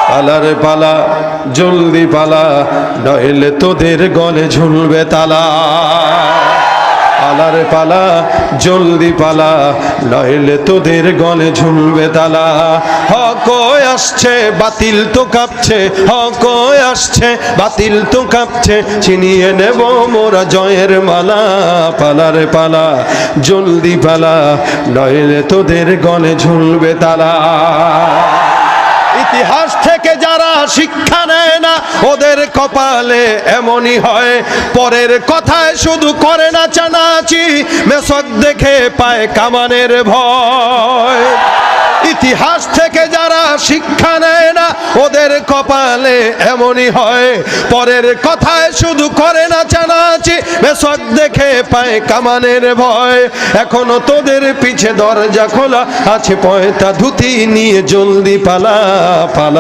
পালারে পালা জলদি পালা, নইলে তোদের গলে ঝুলবে তালা। পালারে পালা জলদি পালা, নইলে তোদের গলে ঝুলবে তালা। হক আসছে বাতিল তো কাঁপছে, হক আসছে বাতিল তো কাঁপছে, ছিনিয়ে নেব মোরা জয়ের মালা। পালারে পালা জলদি পালা, নইলে তোদের গলে ঝুলবে তালা। ইতিহাস থেকে যারা শিক্ষা নেয় না, ওদের কপালে এমনই হয়। পরের কথায় শুধু করে না চানাচি, মেসক দেখে পায় কামানের ভয়। ইতিহাস থেকে যারা শিক্ষা নেয় না, ওদের কপালে এমনই হয়। পরের কথায় শুধু করে না চানাচি, মেসক দেখে পায় কামানের ভয়। এখনো তোদের পিছে দরজা খোলা আছে, পয়তা ধুতি নিয়ে জলদি পালা। পালা